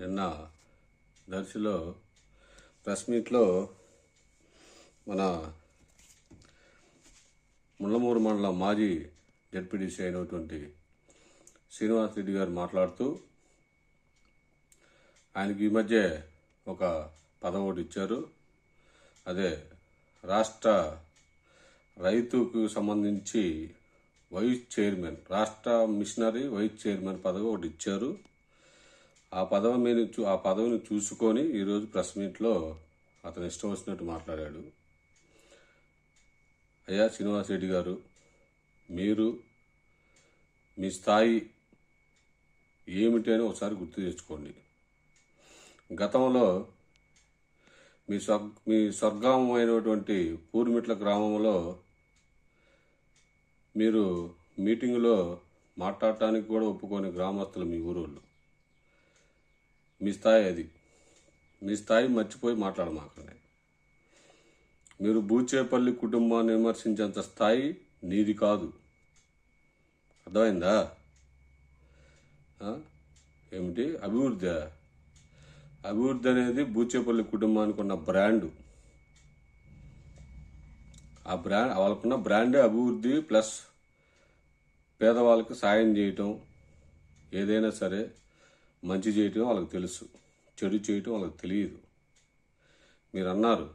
నిన్న దర్శిలో ప్రెస్ మీట్లో మన ముళ్ళమూరు మండలం మాజీ జడ్పీటీసీ అయినటువంటి శ్రీనివాస్ రెడ్డి గారు మాట్లాడుతూ ఆయనకి ఈ మధ్య ఒక పదవి ఒకటి ఇచ్చారు. అదే రాష్ట్ర రైతుకు సంబంధించి వైస్ చైర్మన్, రాష్ట్ర మిషనరీ వైస్ చైర్మన్ పదవి ఒకటి ఇచ్చారు. ఆ పదవిని చూసుకొని ఈరోజు ప్రెస్ మీట్లో అతను ఇష్టం వచ్చినట్టు మాట్లాడాడు. అయ్యా శ్రీనివాస్ రెడ్డి గారు, మీరు మీ స్థాయి ఏమిటి అని ఒకసారి గుర్తు తెచ్చుకోండి. గతంలో మీ స్వర్గమైనటువంటి పూర్మిట్ల గ్రామంలో మీరు మీటింగులో మాట్లాడటానికి కూడా ఒప్పుకోని గ్రామస్తులు మీ ఊరోళ్ళు. మీ స్థాయి అది. మీ స్థాయి మర్చిపోయి మాట్లాడమాకండి. మీరు బూచేపల్లి కుటుంబాన్ని విమర్శించేంత స్థాయి నీది కాదు. అర్థమైందా? ఏమిటి అభివృద్ధి? అభివృద్ధి అనేది బూచేపల్లి కుటుంబానికి ఉన్న బ్రాండు. ఆ బ్రాండ్, వాళ్ళకున్న బ్రాండే అభివృద్ధి ప్లస్ పేదవాళ్ళకి సాయం చేయటం, ఏదైనా సరే మంచి చేయటం వాళ్ళకి తెలుసు, చెడు చేయటం వాళ్ళకి తెలియదు. మీరు అన్నారు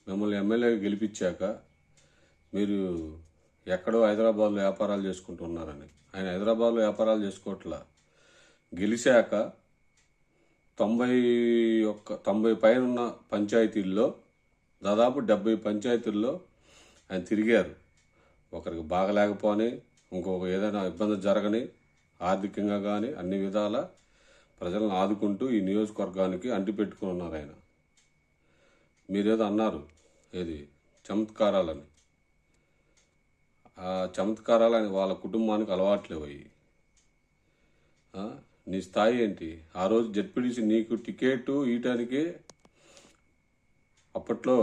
మిమ్మల్ని ఎమ్మెల్యేగా గెలిపించాక మీరు ఎక్కడో హైదరాబాద్లో వ్యాపారాలు చేసుకుంటున్నారని. ఆయన హైదరాబాద్లో వ్యాపారాలు చేసుకోవట్లా. గెలిచాక 90 పైన ఉన్న పంచాయతీల్లో దాదాపు 70 పంచాయతీల్లో ఆయన తిరిగారు. ఒకరికి బాగలేకపోని, ఇంకొక ఏదైనా ఇబ్బంది జరగని, ఆర్థికంగా కానీ అన్ని విధాల ప్రజలను ఆదుకుంటూ ఈ నియోజకవర్గానికి అంటిపెట్టుకుని ఉన్నారు ఆయన. మీరేదో అన్నారు, ఏది చమత్కారాలని. ఆ చమత్కారాలని వాళ్ళ కుటుంబానికి అలవాట్లేవయ్యి. నీ స్థాయి ఏంటి? ఆ రోజు జడ్పీటీసీ నీకు టికెట్ ఇయటానికి అప్పట్లో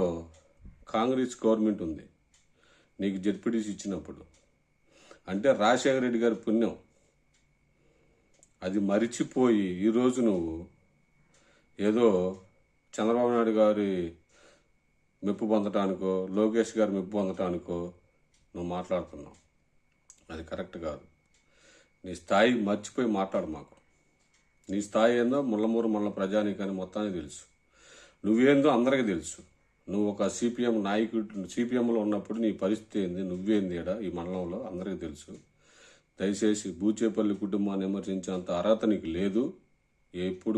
కాంగ్రెస్ గవర్నమెంట్ ఉంది, నీకు జడ్పీటీసీ ఇచ్చినప్పుడు. అంటే రాజశేఖర రెడ్డి గారి పుణ్యం. అది మరిచిపోయి ఈరోజు నువ్వు ఏదో చంద్రబాబు నాయుడు గారి మెప్పు పొందటానికో, లోకేష్ గారి మెప్పు పొందటానికో నువ్వు మాట్లాడుతున్నావు. అది కరెక్ట్ కాదు. నీ స్థాయి మర్చిపోయి మాట్లాడు మాకు. నీ స్థాయి ఏందో ముళ్ళమూరు మండల ప్రజానీకాన్ని మొత్తానికి తెలుసు. నువ్వేందో అందరికీ తెలుసు. నువ్వు ఒక సిపిఎం నాయకుడు, సిపిఎంలో ఉన్నప్పుడు నీ పరిస్థితి ఏంది, నువ్వేంది ఈ మండలంలో అందరికీ తెలుసు. దయచేసి బూచేపల్లి కుటుంబాన్ని విమర్శించేంత అర్హత నీకు లేదు. ఎప్పుడు